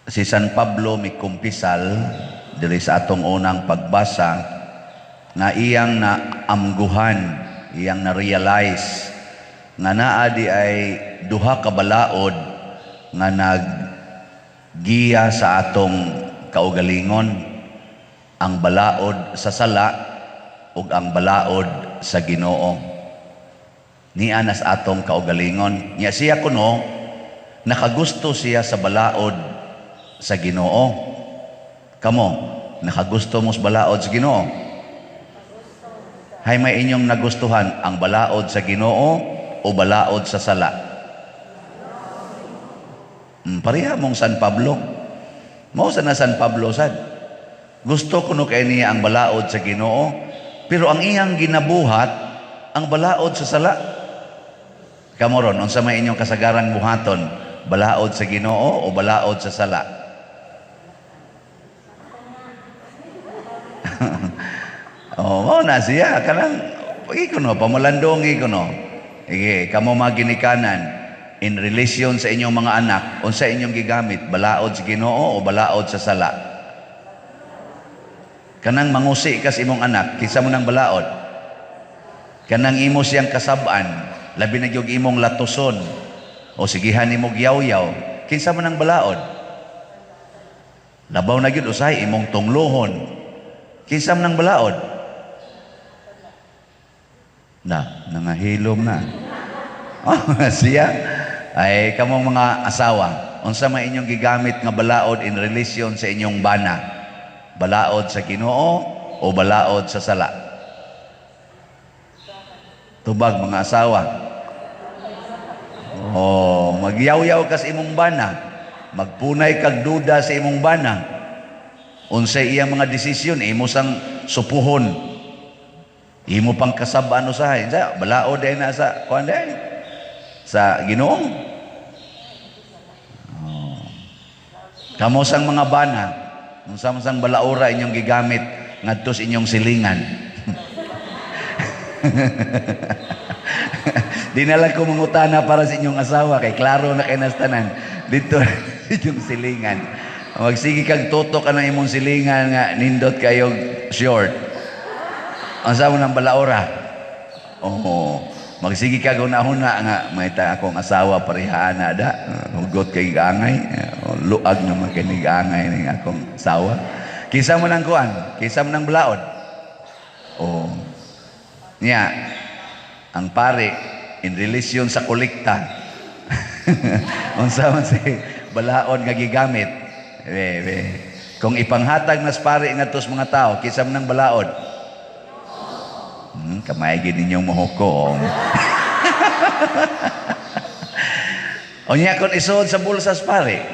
si San Pablo may kumpisal diri sa atong unang pagbasa nga iyang naamguhan, iyang na-realize nga naa di ay duha ka balaod nga naggiya sa atong kaugalingon, ang balaod sa sala ug ang balaod sa Ginoo. Niya nas atong kaugalingon. Nya siya kuno nakagusto siya sa balaod sa Ginoo. Kamo, nakagusto mo sa balaod sa Ginoo? Hay may inyong nagustuhan ang balaod sa Ginoo o balaod sa sala? Pareha mong San Pablo. Mao sa na San Pablo sad. Gusto kuno kay niya ang balaod sa Ginoo, pero ang iyang ginabuhat ang balaod sa sala. Kamo ron, unsa may inyong kasagaran buhaton? Balaod sa Ginoo o balaod sa sala? Oh, na siya kanang ikuno pamalandong ikuno. Ige, kamo maginikanan in relation sa inyong mga anak, unsa inyong gigamit? Balaod sa Ginoo o balaod sa sala? Kanang mangusi ka sa imong anak, kinsa mo nang balaod? Kanang imo siyang kasab-an, labi na gyud imong latuson o sigihan nimo yaw-yaw, kinsa man ang balaod? Labaw na gyud usay imong tunglohon, kinsa man ang balaod? Nangahilom na. Oh, siya ay kamong mga asawa, unsa man inyong gigamit nga balaod in relation sa inyong bana? Balaod sa Ginoo o balaod sa sala? Tubag mga asawa. Oh, magyaw-yaw ka sa imong bana, magpunay kag duda sa imong bana, unsay iyang mga desisyon imo sang supuhon, imo pang kasab-an usahay, sa balaod ay nasa kuan day sa Ginoo. Oh. Kamo sang mga bana, unsa man sang balaura inyong gigamit ngadto sa inyong silingan? Di na lang ko mangutana para sa inyong asawa kay klaro na kay nastanan dito inyong silingan. Magsige kag tutok ka ng imong silingan nga nindot kayong short. Ang sa ng balaora. Oo. Magsige kag una-una nga may ta akong asawa parehaan na da. Hugot kay gangay. Luag naman kay gangay ning akong asawa. Kinsa man ang kuan? Kinsa man ang balaod? Oo. Nya ang pare in relation sa kolekta. Unsa man si balaod nga gigamit? Kung ipanghatag nas pare ngadto sa mga tao, kinsa man ang balaod? Kamay gid ninyong mahukom. Unya kon isuod sa bulsas pare.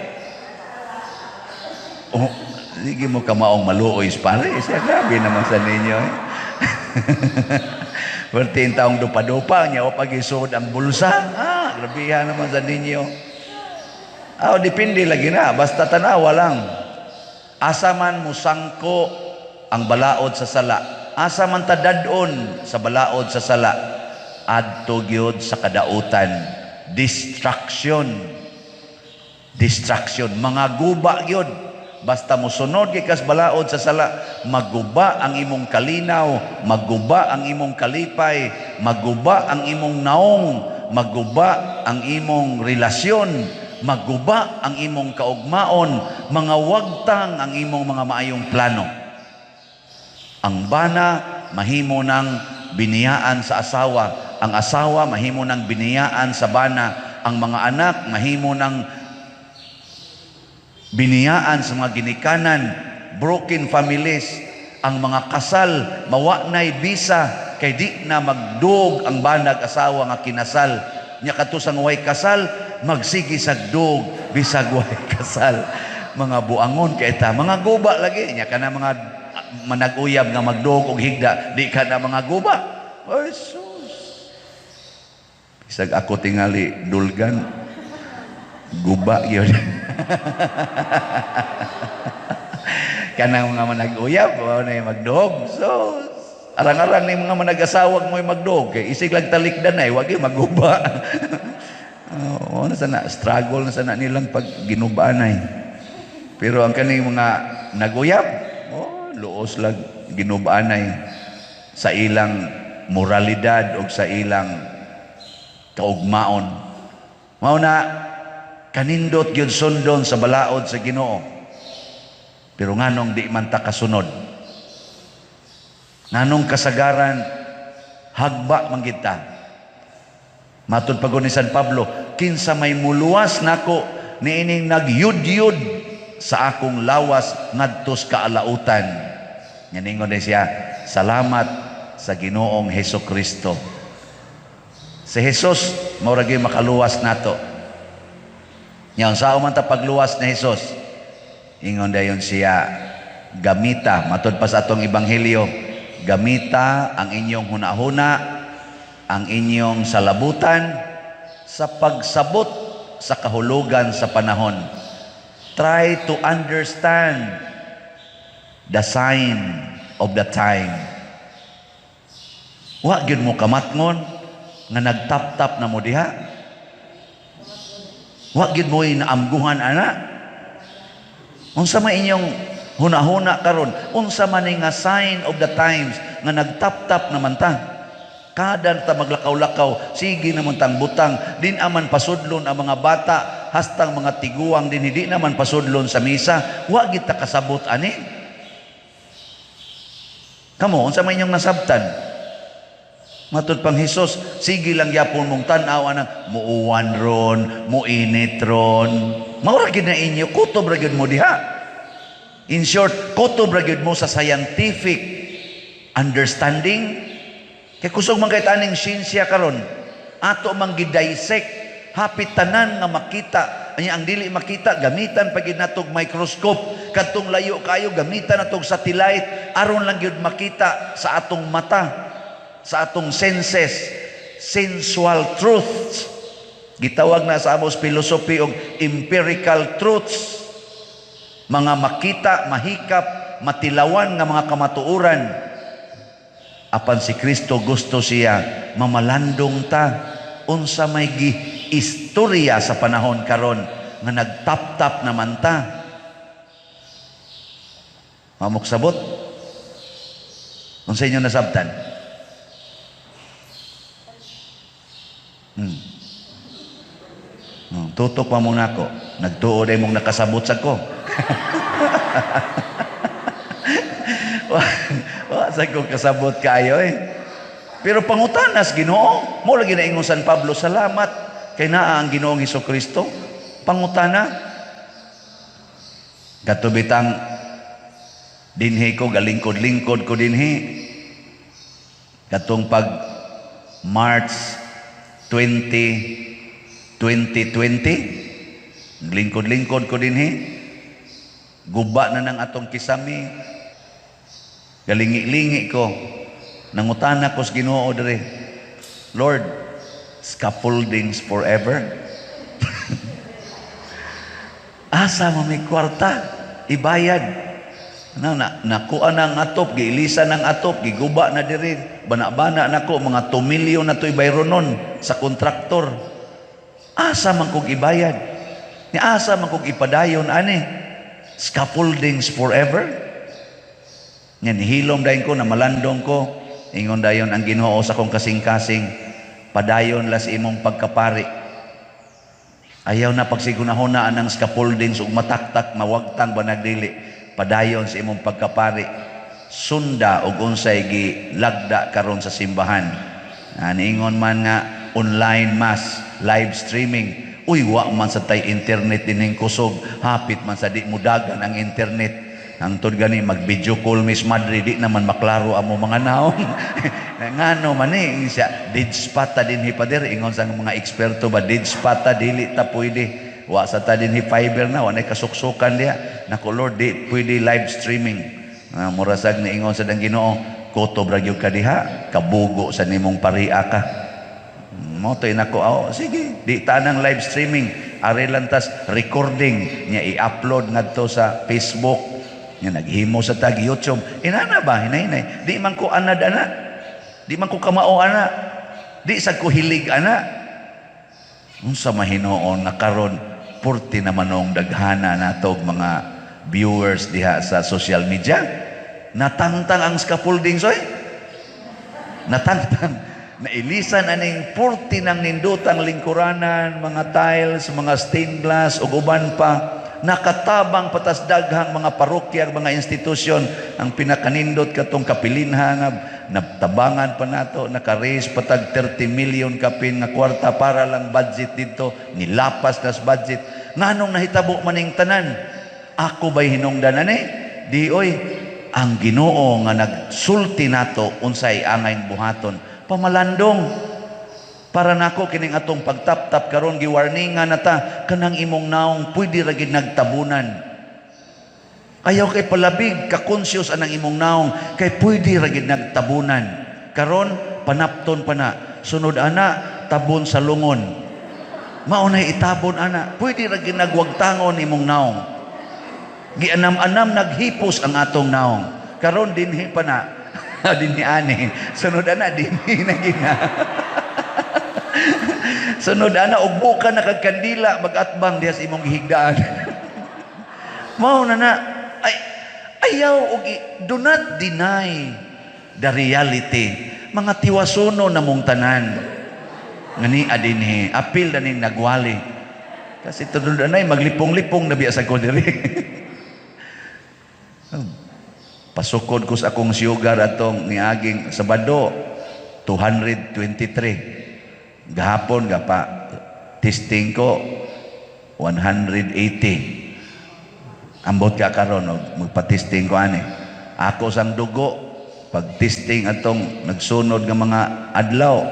Oh, sige mo kamaong maluoy pare. Siya grabe naman sa ninyo. Pertin taong dupa-dupa niya o pag-isod ang bulsa. Grabihan naman sa ninyo. Depende lagi na. Basta tanawa lang. Asa man musangko ang balaod sa sala. Asa man tadadon sa balaod sa sala. Adto gyud sa kadautan. Distraction. Distraction. Mga guba gyud. Basta musunod gikas balaod sa sala, maguba ang imong kalinaw, maguba ang imong kalipay, maguba ang imong naong, maguba ang imong relasyon, maguba ang imong kaugmaon, mga wagtang ang imong mga maayong plano. Ang bana mahimo ng biniyaan sa asawa, ang asawa mahimo ng biniyaan sa bana, ang mga anak mahimo ng biniyaan sa mga ginikanan, broken families, ang mga kasal, mawa-nay bisa, kay di na magdug ang banag asawa nga kinasal. Nya kadto sang way kasal, magsigi sagdug, bisag way kasal. Mga buangon kay ta, mga guba lagi. Nya kana mga manag-uyab nga magdug og higda, di ka na mga guba. Ay, sus. Bisag ako tingali dulgan, guba yun. Kanang mga manag-uyab na yung magdog. So arang-arang ni mga manag-asawag mo yung magdog kay isig lang talikdan ay wag yung maguba. Na sana struggle na sana nilang pag ginubanay. Pero ang kaning mga naguyab, luos lang ginubanay sa ilang moralidad o sa ilang kaugmaon. Mao na kanindot gyud sundon sa balaod sa Ginoo. Pero nganong di man ta kasunod? Nganong kasagaran hagba man gid ta? Matud pagon ni San Pablo, kinsa may muluwas nako niining nagyud-yud sa akong lawas ngadtos kaalautan. Nganingon din siya, salamat sa Ginoong Hesukristo. Si Jesus mao ra gyud makaluwas nato. Nyaon sao man ta pagluwas ni Jesus? Ingon dayon siya, gamita matud pa sa atong ebanghelyo, gamita ang inyong hunahuna, ang inyong salabutan sa pagsabot sa kahulugan sa panahon. Try to understand the sign of the time. Wa gyud mo kamatngon nga nagtap-tap na mo diha. Wa gyud mo inaamguhan ana. Unsa man inyong hunahuna karon? Unsa man nga sign of the times nga nagtap-tap naman ta? Kada ta maglakaw-lakaw, sige naman tang butang, din aman pasudlon ang mga bata, hastang mga tiguang din hindi naman pasudlon sa misa. Wa gid ta kasabot ani. Kamo unsa man inyong nasabtan? Matud pang Hesus, sige lang yapon mong tan-aw anang muuwan ron, muinit ron. Maura gid na inyo, kutob ra gyud mo diha. In short, kutob ra gyud mo sa scientific understanding. Kay kusog man kay taning siyensya karon, ato man gid-dissect hapit tanan nga makita. Anya ang dili makita gamitan pagid natog microscope, kadtong layo kayo gamitan natog satellite aron lang gyud makita sa atong mata, sa atong senses, sensual truths. Gitawag na sa amos philosophy og empirical truths. Mga makita, mahikap, matilawan nga mga kamatuoran. Apan si Kristo gusto siya mamalandong ta unsa may istorya sa panahon karon nga nagtap-tap naman ta. Mamok sabot. Unsa inyo nasabtan? Tutok pa muna ko. Nagtuod ay mong nakasabot sa ko. Sa ko kasabot kayo eh. Pero pangutanas Ginoo, mo lagi na ingon San Pablo, salamat kay naa ang Ginoong Hesukristo. Pangutana. Katubitang dinhi ko galingkod-lingkod ko dinhi. Katong pag March 2020, lingkod-lingkod ko dinhi. Guba na ng atong kisami. Galingi-lingi ko. Nangutana ko sa Ginoo diri, Lord, scaffoldings forever. Asa mo may kwarta, ibayad. Nakuha ng atop, giilisa ng atop, giguba na diri. Bana-bana na ko, mga 2 million na to ibayro nun sa kontraktor. Asa man kong ibayad? Ni asa man kong ipadayon, ani? Scaffoldings forever? Yan, hilom dahin ko, na malandong ko. Ingon dayon ang Ginoo sa kong kasing-kasing, padayon las imong pagkapari. Ayaw na pagsigunahunaan ng scaffoldings ug mataktak, mawagtang ba nagdili. Padayon sa imong pagkapari. Sunda ug unsay gilagda karon sa simbahan. Niingon man nga online mass, live streaming. Uy, wa man sa tay internet dining kusog, hapit man sa di mudagan ang internet. Ang tod gani mag-video call Miss Madre, di naman maklaro amo mga naong. Ngano man ni siya dead spot ta dinhi pader, ingon sa mga eksperto ba dead spot ta dili ta pwede. Wa sa ta dinhi fiber na, wa nay kasuksukan diha. Nako Lord, di pwede live streaming. Murasag ni ingon sa dang Ginoo, kutob ra gyud ka diha, kabugo sa nimong pariya ka. Mo tay nako, sige, di ta nang live streaming. Ari lantas recording nya i-upload ngadto sa Facebook. Nga naghimo sa tag YouTube. Inana ba? Hinay-hinay. Di man ko anad ana. Di man ko kamao ana. Di sa ko hilig ana. Unsa mahinoon na karon 40 naman ang daghana natog mga viewers diha sa social media. Natangtang ang scaffolding, soy. Natangtang. Nailisan aning 40 ng nindutang lingkuranan, mga tiles, mga stained glass, ug uban pa. Nakatabang patas daghang mga parokya, mga institusyon, ang pinakanindot katong kapilinhan nga natabangan pa nato, naka-raise patag 30 million kapin nga kwarta para lang budget dito, nilapas nas budget. Nganong nahitabo maning tanan? Ako ba'y hinungdan ani? Di oy, ang Ginoo nga nagsulti nato unsay angay buhaton, pamalandong. Para nako kining atong pagtap-tap karon giwarningan nata kanang imong naong pwede ra gid nagtabunan. Ayaw kay palabig ka conscious anang imong naong kay pwede ra gid nagtabunan. Karon panapton pa na. Sunod ana tabon sa lungon. Mao nay itabon ana. Pwede ra gid nagwagtangon imong naong. Gianam-anam naghipos ang atong naong. Karon dinhi pa na. Dinhi ani. Sunod ana dinhi na gid na. Sunod ana ugbo ka na kag kandila mag-atbang diha sa imong gihigdaan. Mao na ay ayaw og do not deny the reality. Mga tiwasono na mong tanan. Ngani adinhi apil na ning nagwali. Kasi tudod anay maglipong-lipong na biya sa ko diri. Pasukod ko sa akong sugar atong niaging Sabado 223. Gahapon pa testing ko 180. Ambot ka karon magpa-testing ko ani. Ako sang dugo pag testing atong nagsunod nga mga adlaw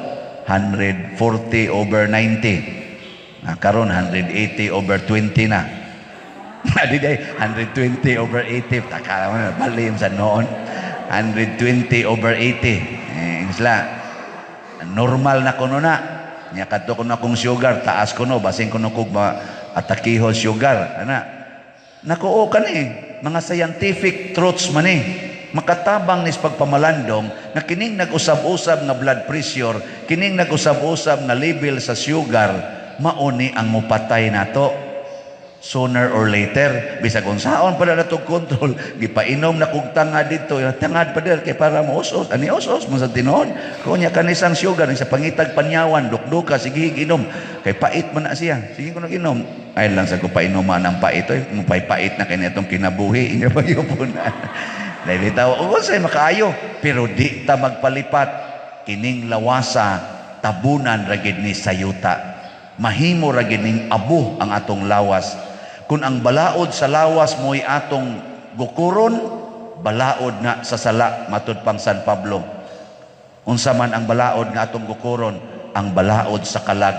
140 over 90. Karon 180 over 20 na. Adi day 120 over 80. Taka man balim sa noon. 120 over 80. Isla normal na kuno na. Nya kadto ko na kong sugar, taas ko no, basing ko no kog atakihol sugar. Ana. Nakuo ka ni, mga scientific truths man ni. Makatabang nis pagpamalandong na kining nag-usab-usab nga blood pressure, kining nag-usab-usab nga level sa sugar, mauni ang mupatay nato. Sooner or later, bisag unsaon pa na itong control, gipainom na kong tangad dito, tangad pa kay para mo usos, ani usos, mo sa tinuod, kunya kanisang sugar, sa pangitag panyawan, dukduka, sige inom, kay pait man na siya, sige ko nag-inom, ay lang sa ko painuman ng pait, pait na kanya itong kinabuhi, inya ba yung punan, dahil itaw, sa'y makaayo, pero di ta magpalipat, kining lawasa, tabunan ragid ni sayuta, mahimo ragid ning abo ang atong lawas. Kung ang balaod sa lawas mo'y atong gukuron, balaod na sa sala matud pang San Pablo. Unsa man ang balaod nga atong gukuron, ang balaod sa kalag.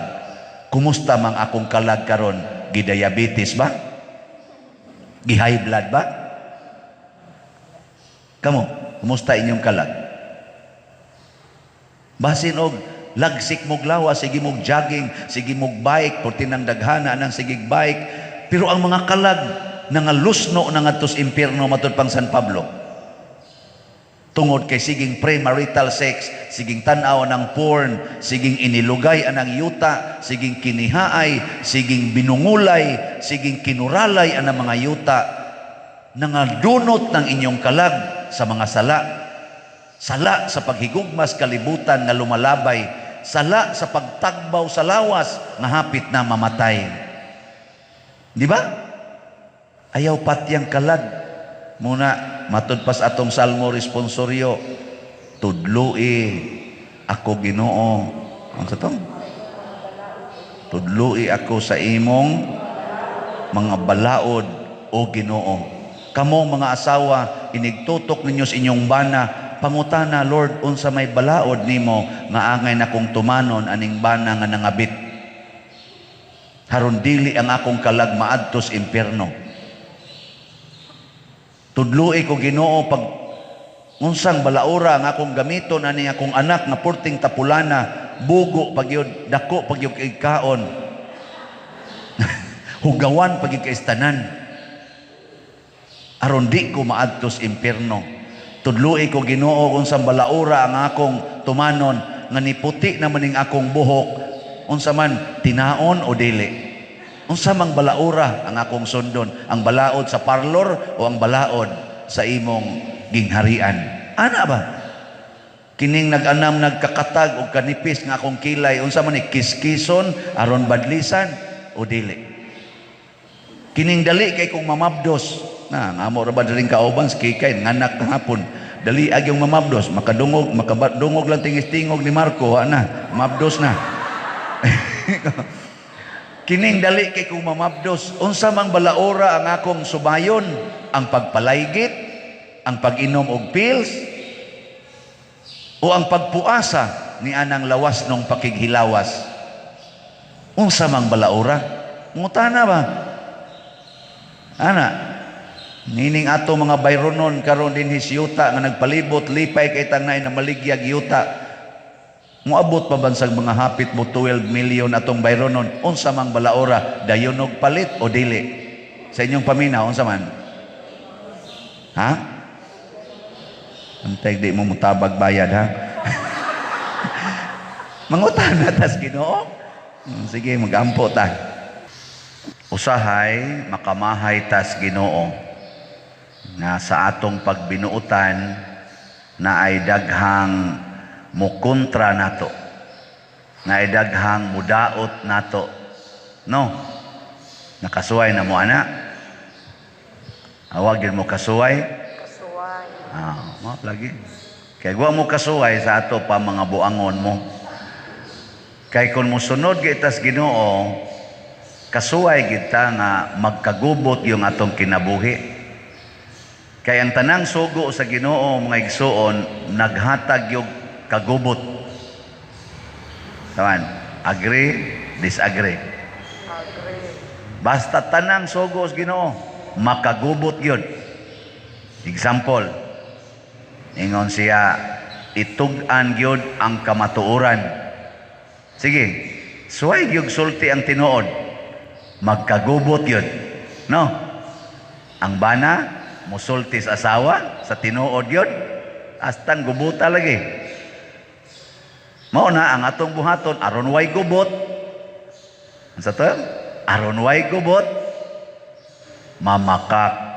Kumusta mang akong kalag karon? Gidiabetes ba? Gi-high blood ba? Kamo, kumusta inyong kalag? Basin og lagsik mog lawas, sige mog jogging, sige mog bike, porti ng daghana nang sige bike. Pero ang mga kalag nangalusno na ngadtos impyerno matud pang San Pablo. Tungod kay siging premarital sex, siging tan-aw ng porn, siging inilugay anang yuta, siging kinihaay, siging binungulay, siging kinuralay anang mga yuta, nangadunot ng inyong kalag sa mga sala. Sala sa paghigugmas kalibutan nga lumalabay, sala sa pagtagbaw sa lawas nga hapit na mamatay. Di ba? Ayaw patyang kalag. Muna, matud pas atong salmo responsoryo, tudlui ako Ginoo. Ang sa tong? Tudlui ako sa imong mga balaod o Ginoo. Kamong mga asawa, inigtutok ninyo sa inyong bana, pangutana, Lord, unsa may balaod nimo nga angay na kong tumanon aning bana nga nangabit. Haron dili ang akong kalag maadtos impyerno. Tudloi ko Ginoo pag unsang balaura ang akong gamiton ani akong anak nga porting tapulana, bugo pagyud, dako pagyud kay kaon. Hugawan pagyud kay istanan. Aron di ko maadtos impyerno. Tudloi ko Ginoo unsang balaura ang akong tumanon nga niputi naman ning akong buhok, unsa man tinaon o dili. Unsa mang balaura ang akong sundon? Ang balaod sa parlor o ang balaod sa imong gingharian? Ana ba? Kining nag-anam nagkakatag o kanipis nga akong kilay, unsa man ni kiskison aron badlisan o dili? Kining dali kay kong mamabdos na ngamo ra ba daling kauban kay nganak hapon dali ag yung mamabdos makadungog lang tingis-tingog ni Marco na mabdos na. Kining dali kay kong mamabdos, unsa mang balaora ang akong subayon? Ang pagpalaygit, ang pag-inom og pills, o ang pagpuasa ni anang lawas nung pakighilawas? Unsa mang balaora? Mutana ba? Ana, nining ato mga bayronon karon din hisyuta nga nagpalibot lipay kay tangnay na maligyag yuta. Muabot pa bansag mga hapit mo 12 million atong bayronon. Unsa mang balaora, dayon og palit o dili? Sa inyong paminaw unsa man? Ha? Antay di mo mutabag bayad ha. Mangutan na tas Ginoo. Sige, magampo ta. Usahay makamahay tas Ginoo nga sa atong pagbinuutan na ay daghang mukontra nato, na ay daghang mudaot nato, no? Nakasuway na mo ana? Awag yun mo kasuway? Kasuway. Lagi. Kaya guwa mo kasuway sa ato pa mga buangon mo. Kay kung musunod gitas Ginoo, kasuway kita nga magkagubot yung atong kinabuhi. Kay ang tanang sugo sa Ginoo mga igsoon, naghatag yung kagubot. Taman, agree, disagree. Agree. Basta tanang sugo sa Ginoo, makagubot yun. Example, ingon siya, itug-an yun ang kamatuoran. Sige, suway yung sulti ang tinuod, magkagubot yun. No? Ang bana, musulti sa asawa, sa tinuod yun, astang gubuta lagi. Mao na ang atong buhaton aron way gubot. Unsa to? Aron way gubot, mamakak.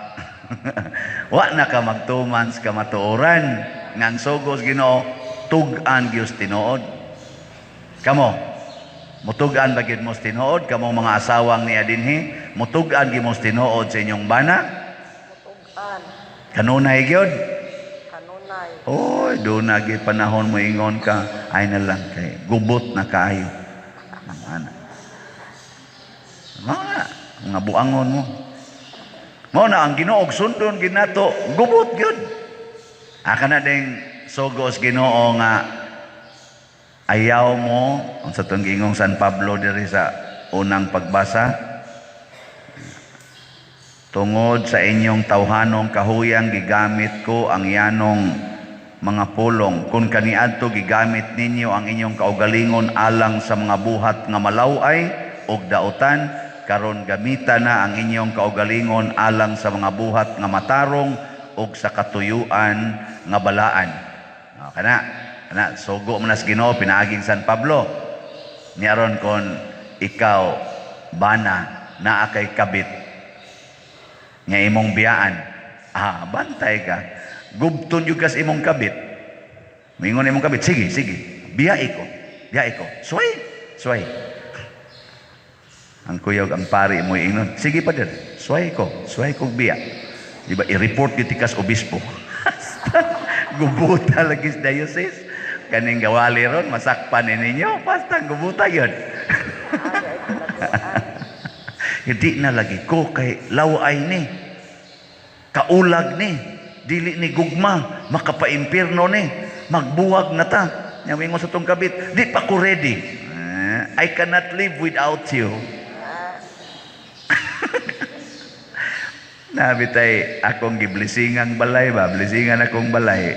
Wa na ka magtuman sa kamatuoran ngang sugos Ginoo tug-an gyud tinuod. Kamo mutugan ba gyud mo tinuod? Kamo mga asawang niya dinhi, mutugan gyud mo tinuod sa inyong bana? Mutugan. Kanunay gyud? Oy, doon nagi panahon mo ingon ka, ay na lang kay gubot na kaayo. Ana. Mga buangon mo. Mao na ang Ginoo sundon ginato, gubot gyud. Aka na ding sugos Ginoo nga ayaw mo unsa tong giingong San Pablo diri sa unang pagbasa. Tungod sa inyong tawhanong kahuyang gigamit ko ang yanong mga pulong. Kung kaniadto gigamit ninyo ang inyong kaugalingon alang sa mga buhat nga malaway og dautan, karon gamita na ang inyong kaugalingon alang sa mga buhat nga matarong og sa katuyuan nga balaan. Kana sugo man sa Ginoo pinaaging San Pablo. Niaron kon ikaw bana naa kay kabit nga imong biyaan, bantay ka. Gubton yung kas imong kabit. Mingon imong kabit, sige, biyai ko. Sway. Ang kuyog, ang pari mo ingon, sige pa din, sway ko biya. Diba, i-report yung tikas obispo. Gubuta lagi sa diocese. Kaning gawali ron, masakpan ninyo, basta gubuta yun. Hindi na lagi ko kay laway ni, kaulag ni, dili ni gugma, makapaimpirno ni, magbuwag na ta. Nyawin mo sa tong kabit, di pa ko ready. I cannot live without you. Nabitay akong giblisingang balay ba? Blisingan akong balay.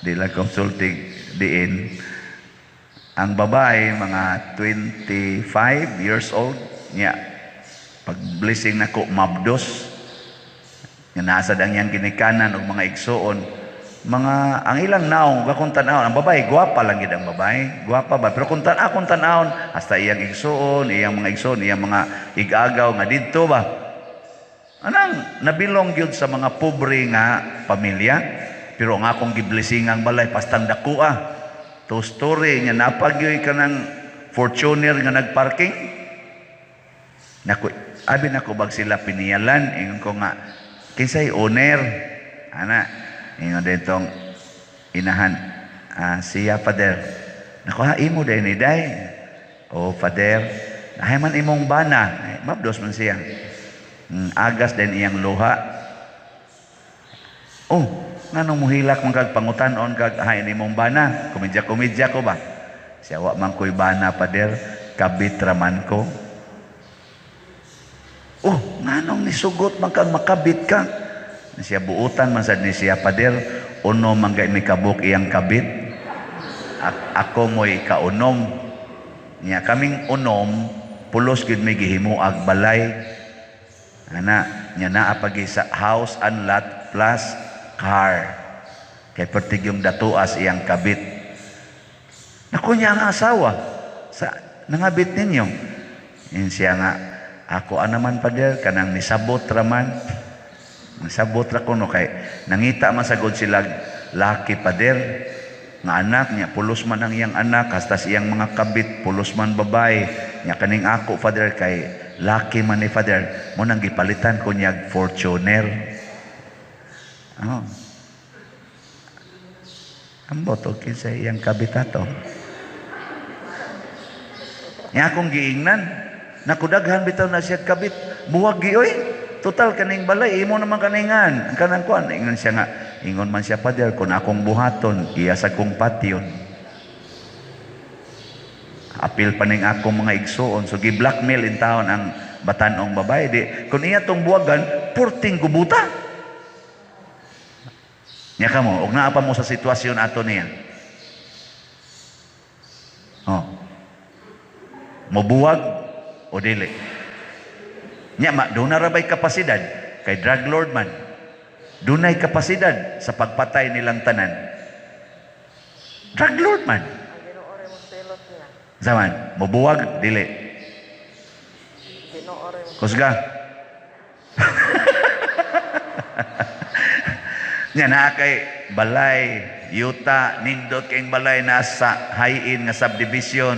Di lang consulting diin. Ang babae, mga 25 years old, niya, pag-blessing na ko, mabdos, nga nasad ang iyang ginikanan o mga igsoon, ang ilang naong, kung tanahon, ang babae, guwapa lang gid ang babae, guwapa ba? Pero kung tanahon, hasta iyang igsoon, iyang mga igsoon, iyang mga igagaw nga didto ba? Anang nabilong gyud sa mga pobre nga pamilya, pero ang akong giblisingang balay, pastang dakua, to story, nga napagyoy ka ng Fortuner nga nagparking, abi na ko bag sila piniyalan, ingon ko nga, kinsay owner, ingon ditong inahan, siya Father. Naku, imo day ni day. O Father, ay man imong bana. Mabdos man siya. Agas din iyang luha. Nganong muhilak man kag pangutanon kag hay imong bana. Komedya ko ba? Siya wa man ko'y bana, Father. Kabit raman ko. Nganong nisugot man kag makabit ka? Siya buutan man sad ni siya, Pader, uno man gay may kabuk iyang kabit. Ako mo'y kaunom. Nya kaming unom, pulos gid may gihimuag balay. Nya naa pagi sa house and lot plus car. Kay pertig yung datuas iyang kabit. Naku niya ang asawa sa nangabit ninyo. Yan siya nga, ako naman, Pader, kanang nisabot raman. Nasabot ra ko no kay nangita masagod sila laki, Pader, nga anak niya pulos man ang iyang anak, hasta iyang mga kabit pulos man babae nya. Kaning ako, Father, kay laki man ni Father, mo nang gipalitan ko niya Fortuner. Ambot okay sa iyang kabit ato nya akong giingnan, nakudaghan bitaw na siya kabit, buwag gioy. Total kaning balay imo naman kaningan kanang kuan, ingon siya nga, ingon man siya, Father, kung akong buhaton iya sa kong patyon, apil pa ning akong mga igsuon, so gi-blackmail in taon ang batanong babae, di kung iya tong buwagan purting gubuta nya kamo, ug naa pa mo sa sitwasyon ato niya. Mobuwag o dili nya, doon na rabay kapasidad kay drug lord man, dunay kapasidad sa pagpatay nilang tanan. Drug lord man zaman, mabuwag dili kusga nya na kay balay yuta nindot kay balay nasa high-end nga subdivision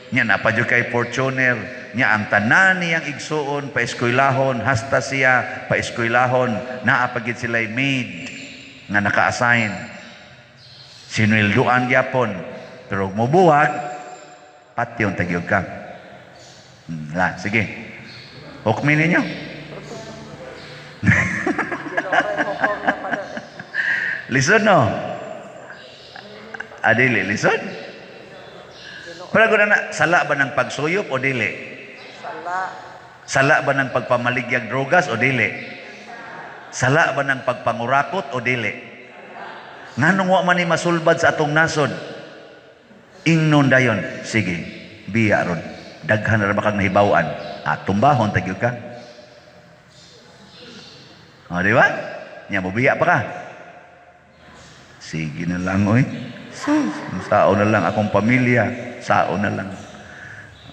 nya, napadyo kay Fortuner nya, ang tanan niyang igsuon paeskwelahon, hasta siya paeskwelahon, naapagid sila'y maid nga naka-assign, sinwelduan gyapon, pero mubuwag patyon tagyog ka. Sige, hukmin ninyo. Lisod no? Adili, lisod? Pero na, sala ba ng pagsuyop o dili? Sala ba ng pagpamaligyag drogas o dili? Sala ba ng pagpangurakot o dili? Nganong wa man ni masulbad sa atong nasod? Ingnon dayon, sige, biya ron. Daghan na ba kang nahibawan? Tumbahon tagyod ka. Di ba? Nya mo biya pa ka. Sige na lang, oy. Sao na lang akong pamilya. Sao na lang.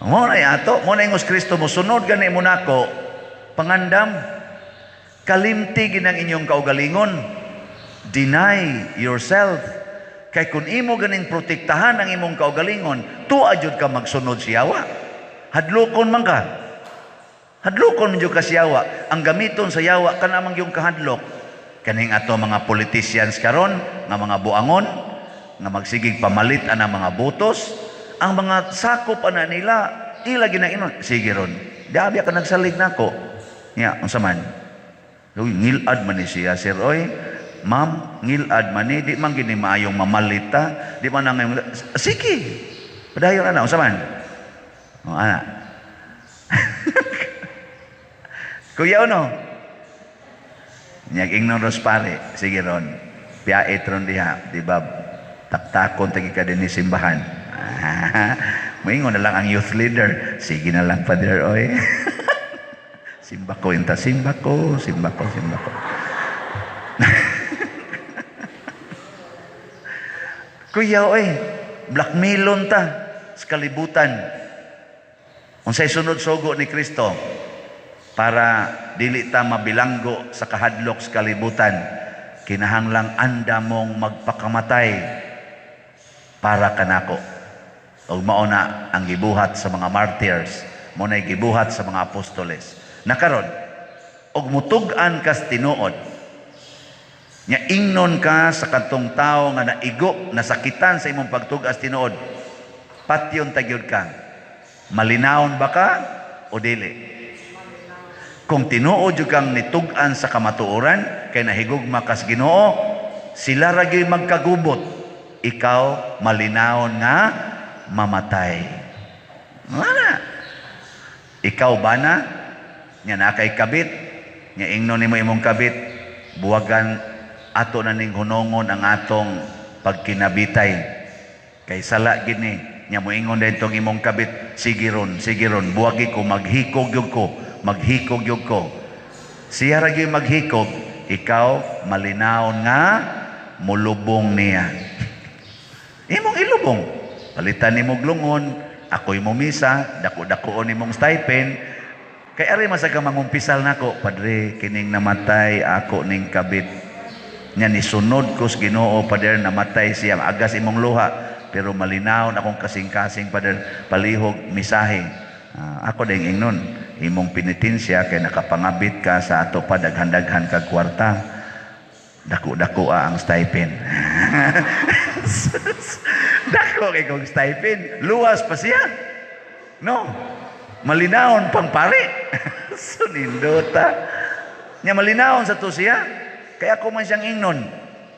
Mo na yato, mo na ingos Kristo mo, sunod gani mo nako, pangandam, kalimti ginang inyong kaugalingon, deny yourself. Kay kung imo ganing protektahan ang imong kaugalingon, tuwa jud ka magsunod siyawa. Hadlokon man ka. Hadlokon man jud ka siyawa. Ang gamiton sa yawa kanamang yung kahadlok. Kaning ato mga politicians karon, nga mga buangon, nga magsigig pamalit ang mga botos, ang mga sakop ana nila ila ginainon, sige ron, dabi ka nagsalig nako nya, unsa man ngilad man ni siya, sir, oy ma'am, ngilad man ni, di man gini maayong mamalita, di man nang sige padayon ana, unsa man ana kuya no nyag ignoros pare, sige ron piait ron diha, di ba taktakon tagi ka din ni simbahan. Moingon na lang ang youth leader, sige na lang, Father, oy. Simba ko. Kuya, oy, blackmailon ta sa kalibutan. Unsay sunod sugo ni Kristo para dili ta mabilanggo sa kahadlok sa kalibutan, kinahanglang anda mong magpakamatay para kanako. Og mao na ang gibuhat sa mga martyrs, mo na gibuhat sa mga apostoles. Nakaron, og mutug-an kas tinuod, nya ingnon ka sa katong tao nga naigo, nasakitan sa imong pagtug-as tinuod, patyon tagyod ka. Malinawon ba ka o dili? Kung tinuod yung kang nitug-an sa kamatuoran, kay nahigugma kas Ginoo, sila ragi magkagubot. Ikaw malinawon nga mamatay. Wala. Ikaw ba na? Nya na kay kabit. Nya ingnon nimo imong kabit. Buwagan ato na ning hunongon ang atong pagkinabitay. Kay sala gini. Nya moingon din tong imong kabit, sige ron, buwagi ko, maghikog yun ko. Siya ragi maghikog, ikaw malinawon nga mulubong niya. Imong ilubong, palitan nimong lungon, ako'y mumisa, dako-dakoon imong stipend, kay ari masaka mangumpisal nako, Padre, kining namatay ako ning kabit. Nya nisunod ko sa Ginoo, Padre, namatay siya, agas imong luha. Pero malinaw na akong kasing-kasing palihog misahe. Ako din ingnon, imong pinitensya kay nakapangabit ka sa ato pa daghan-daghan kag kwarta. Dako-dako ang stipend. Dako kay kong stipend. Luwas pa siya. No. Malinawon pang pare. Sunindota. Nya malinawon sa to siya. Kaya ako man siyang ingnon.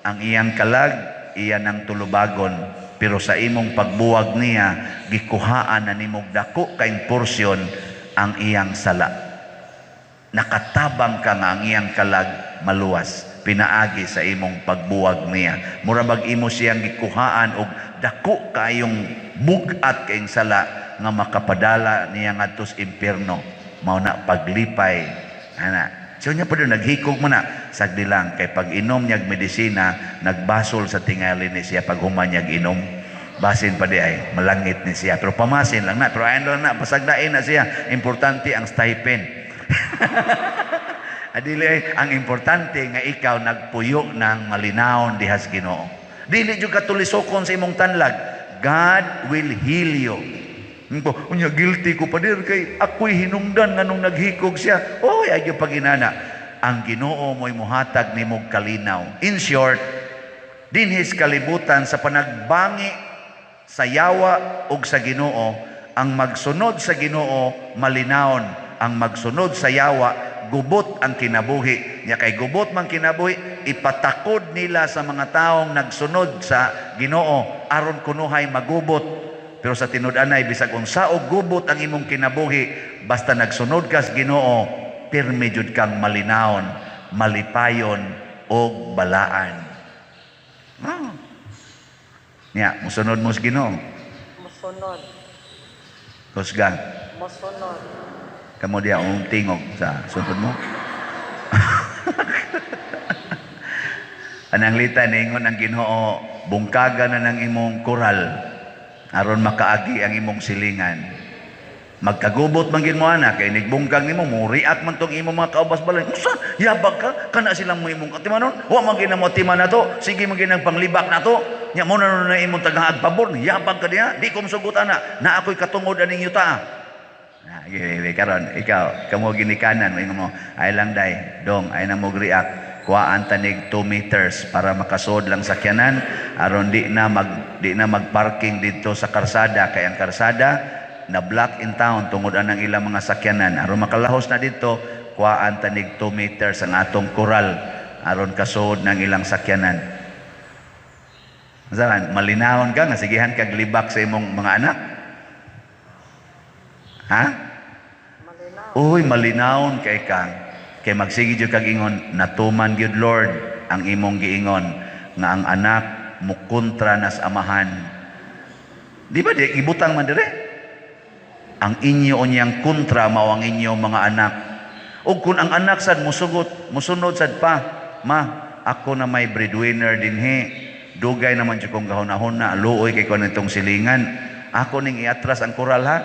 Ang iyang kalag, iyan ang tulubagon. Pero sa imong pagbuwag niya, gikuhaan na nimog dako kaing porsyon ang iyang sala. Nakatabang ka nga ang iyang kalag maluwas, pinaagi sa imong pagbuwag niya. Murabag imo siyang gikuhaan og dako kayong bugat kaing sala nga makapadala niya ngadto sa impierno. Mao na paglipay ana. So niya pa doon, naghikog mo na. Sagdi lang, kay pag inom niyag medisina, nagbasol sa tingali ni siya pag human niyag inom. Basin pa di ay, malangit ni siya. Pero pamasin lang na, pero ayan lang na, pasagdain na siya. Importante ang stipend. Adili ay, ang importante nga ikaw nagpuyo ng malinawon dihas Ginoo. Dili jud katulisokon sa imong tanlag. God will heal you. Unya guilty ko pa dir kay ako'y hinungdan nga nung naghikog siya. Oy, agyo paginana. Ang Ginoo mo'y muhatag nimog kalinaw. In short, dinhis kalibutan sa panagbangi sa yawa ug sa Ginoo, ang magsunod sa Ginoo malinawon, ang magsunod sa yawa gubot ang kinabuhi. Nya kay gubot man kinabuhi, ipatakod nila sa mga taong nagsunod sa Ginoo aron kunuhay magubot. Pero sa tinud-anay, bisag unsa og gubot ang imong kinabuhi, basta nagsunod ka sa Ginoo, pirmi jud kang malinawon, malipayon og balaan. Nya, musunod mo sa Ginoo. Musunod. Kusga. Musunod. Kamo diya tingog sa sunod mo. Anang lita ningon ang Ginoo, bungkaga na ng imong koral aron makaagi ang imong silingan. Magkagubot man gid mo ana kay nigbungkag nimo mo react man tong imong mga kaubas balay. Usa yabag ka kana silang mo imong atimanon. Wa man gid na mo timan nato. Sige man gid nang panglibak nato. Nya mo na imong tagahag pabor. Yabag ka diha. Di ko msugot ana. Na ako'y katungod aning yuta. Karon ikaw kamo ginikanan mo ay lang day dong ay na mo react. Kuhaan tanig 2 meters para makasod lang sakyanan aron di na magparking dito sa karsada kay ang karsada na block in town tungod anang ilang mga sakyanan aron makalahos na dito kuhaan tanig 2 meters ang atong koral aron kasod ng ilang sakyanan. Saan malinawon ka nga sigihan kag libak sa imong mga anak? Ha? Malinaw. Uy, malinawon kay ka. Kay magsige jud kag ingon, natuman gyud Lord ang imong giingon nga ang anak mukontra nas amahan. Di ba di ibutang man dire? Ang inyo unyang kontra mao ang inyo mga anak. Ug kun ang anak sad musunod sad pa, ma, ako na may breadwinner dinhi. dugay naman jud kong gahon-ahon na luoy kay kuan itong silingan. Ako ning iatras ang koral ha.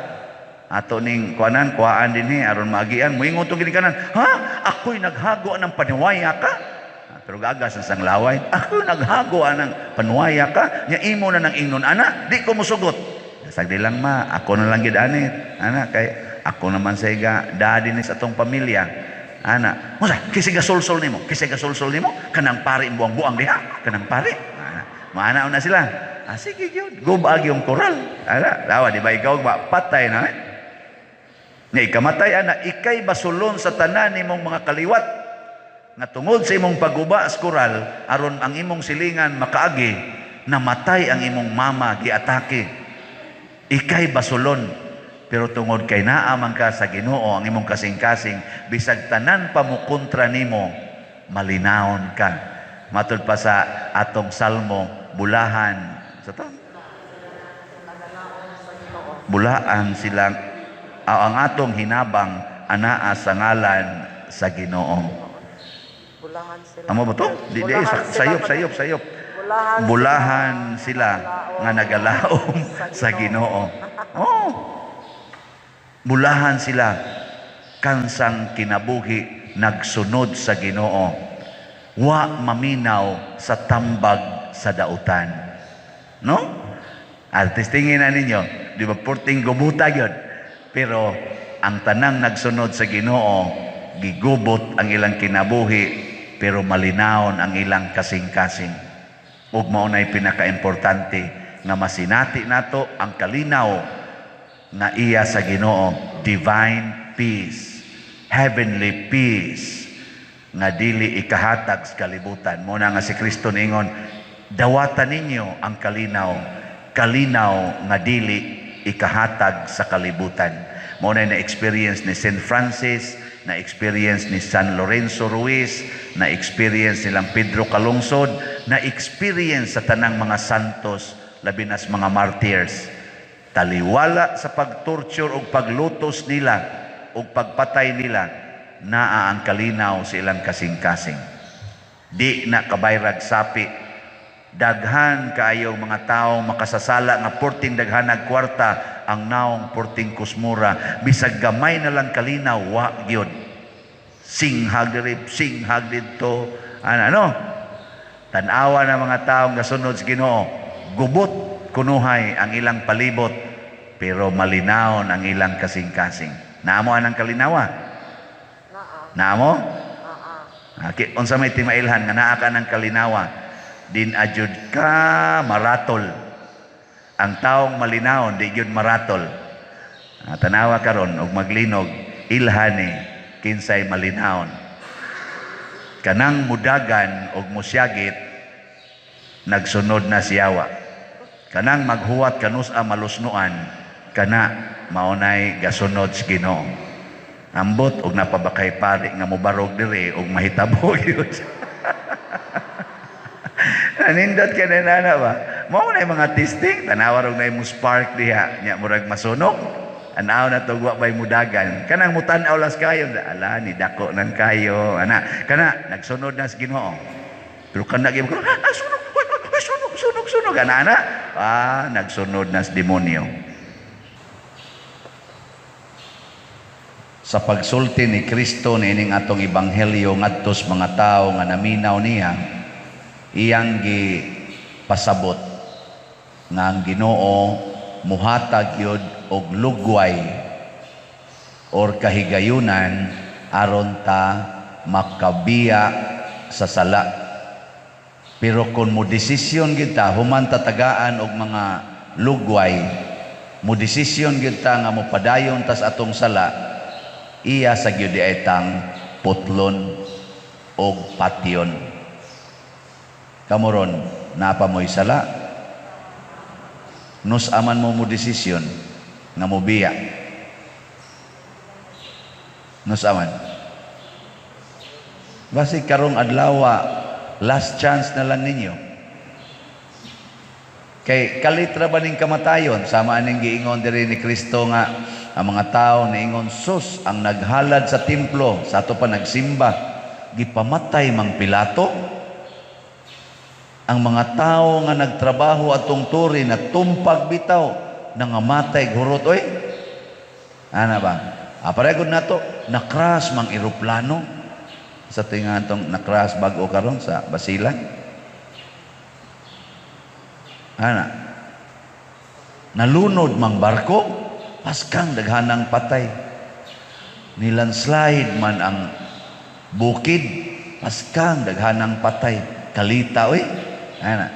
Ato ning kuanan kuaan dinhi aron maagian moingon tong ginikanan. Ha? Ako'y naghago ng paniwaya ka. Pero gagas ang sang laway. Ako'y naghago ng paniwaya ka. Nya imo na nang ingnon ana, di ko mosugot. Sagdi lang ma, ako na lang gid ani. Ana kay ako naman sa iga daddy ni sa atong pamilya. Ana, musa kisiga solsol nimo, kisiga solsol nimo kanang pari buang-buang diha, kanang pari. Maana na sila. Sige yun. Gubag yung koral. Dawa, di ba ikaw ba? Patay na. Nga ikamatay, ikay basulon sa tanan imong mga kaliwat. Nga tungod sa imong pagguba sa koral, aron ang imong silingan makaagi, namatay ang imong mama, giatake. Ikay basulon. Pero tungod kay naamang ka sa Ginoo, ang imong kasing-kasing, bisag tanan pa mo kontra nimo, malinawon ka. Matod pa sa atong salmo, bulahan sa to. Bulaan silang ang atong hinabang anaa sa ngalan sa Ginoo. Bulahan sila. Amo ba to? Di sayop. Bulahan sila nga nagalaom sa Ginoo. Oh. Bulahan sila kansang kinabuhi nagsunod sa Ginoo. Wa maminaw sa tambag sa dautan. No? Artistingin na ninyo, di ba purting gumuta yun? Pero ang tanang nagsunod sa Ginoo, gigubot ang ilang kinabuhi, pero malinawon ang ilang kasing-kasing. Ug mao nay pinaka-importante nga masinati nato ang kalinaw nga iya sa Ginoo, divine peace, heavenly peace, nga dili ikahatag sa kalibutan. Muna nga si Kristo ningon, dawatan ninyo ang kalinaw nga dili ikahatag sa kalibutan. Muna na experience ni St. Francis, na experience ni San Lorenzo Ruiz, na experience nilang Pedro Calungsod, na experience sa tanang mga santos, labi nas mga martyrs. Taliwala sa pagtorture o paglutos nila o pagpatay nila, naa ang kalinaw sa ilang kasing-kasing. Di na kabayrag sapi. Daghan kaayong mga tao makasasala nga porting daghanag kwarta ang naong porting kusmura. Bisag gamay na lang kalinaw, wa gyud. Singhag dito. Ano? Tanawa na mga taong gasunod sa Ginoo. Gubot kunuhay ang ilang palibot, pero malinaw ang ilang kasing-kasing. Naamo anang kalinawa? Naamo? Unsa may timailhan nga naa ka ng kalinawa, din adyud ka maratol. Ang taong malinaw di gyud maratol. Tanawa karon og maglinog ilhani kinsay malinawon. Kanang mudagan og musyagit nagsunod na siyawa. Kanang maghuwat kanus a malusnuan kana maunay gasunod sa Ginoo. Ambot og napabakay pari nga mobarog diri og mahitabo gyud. Nanindot ka na nana ba? Mao na mga testing, tanawa rog na mo spark diha, nya murag masunog. Anaw na to wa bay mudagan. Kanang mutan-aw las kayo, ala ni dako nan kayo. Ana, kana nagsunod na sa Ginoo. Pero kana gyud sunog. Ana. Nagsunod na sa demonyo. Sa pagsulti ni Kristo nining atong ebanghelyo ngadto sa mga tawo nga naminaw niya, iyang pasabot nga ang Ginoo muhatag yun og lugway or kahigayunan aron ta makabiya sa sala. Pero kung mo desisyon kita human tatagaan og mga lugway, mo desisyon kita nga mo padayon tas atong sala, iya sa gyud ay tang putlon og patyon. Kamuron, napa mo'y sala? Nus aman mo desisyon nga mo biya. Nus aman. Basi karong adlawa, last chance na lang ninyo. Kay kalitra ba ning kamatayon? Sama aning giingon diri ni Kristo nga ang mga tao niingon, sus, ang naghalad sa templo, sa ato pa nagsimba, gipamatay mang Pilato. Ang mga tao nga nagtrabaho atong turi na tumpag bitaw nangamatay gurot oy. Ana ba? Pareho na to, na-crash mang eroplano sa tingan tong na-crash bago karon sa Basilan. Ana, nalunod mang barko, paskang daghanang patay. Nilandslide man ang bukid, paskang daghanang patay. Kalita oy. Ana,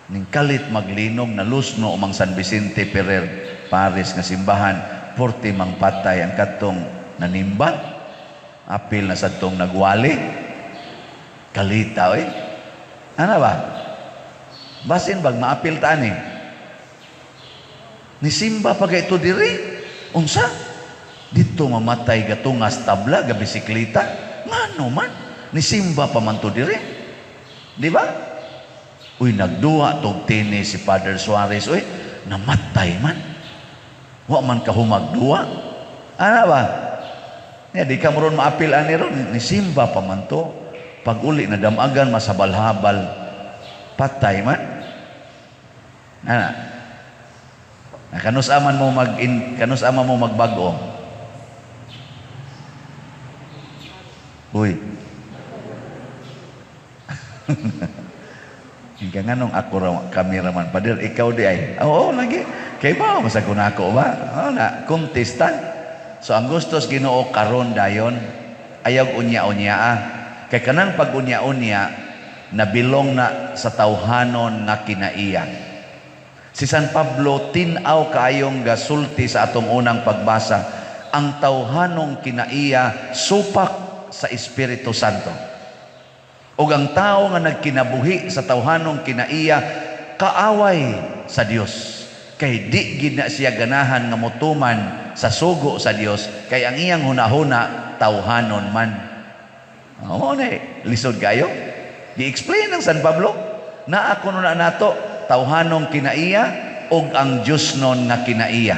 ning kalit maglinog nalusno umang San Vicente Ferrer Paris nga simbahan, 40 mang patay ang katong nanimba. Apil na sa tong nagwali. Kalita oy. Ana ba? Basin bag maapil ta ani. Ni simba pa kay ito diri. Unsa? Dito mamatay gatungas tabla ga bisikleta. Ngano man? Ni simba pa man to diri. Di ba? Uy, nagduwa tog tini si Father Suarez. Uy, namatay man. Wa man kahumagduwa. Ana ba? Ya, di ka moron maapil ani ron. Ni simba pa man to. Pag uli na damagan masabal-habal. Patay man. Ana. Kanus aman mo magbago. Uy. Hingga nganong ako ra kameraman padil ikaw di ay. Oo lagi. Kay ba masa kunako ba? Na contestant. So ang gustos Ginoo karon dayon ayaw unya-unya. Kay kanang pag unya-unya nabilong na sa tawhanon nga kinaiya. Si San Pablo tin-aw kaayong gasulti sa atong unang pagbasa, ang tawhanong kinaiya supak sa Espiritu Santo. Ug ang tao nga nagkinabuhi sa tawhanong kinaiya kaaway sa Dios. Kay di gid na siya ganahan nga motuman sa sugo sa Dios, kay ang iyang hunahuna tawhanon man. Oo na lisod kayo. Gi-explain ng San Pablo na ako na nato tawhanong kinaiya ug ang Dios non nga kinaiya.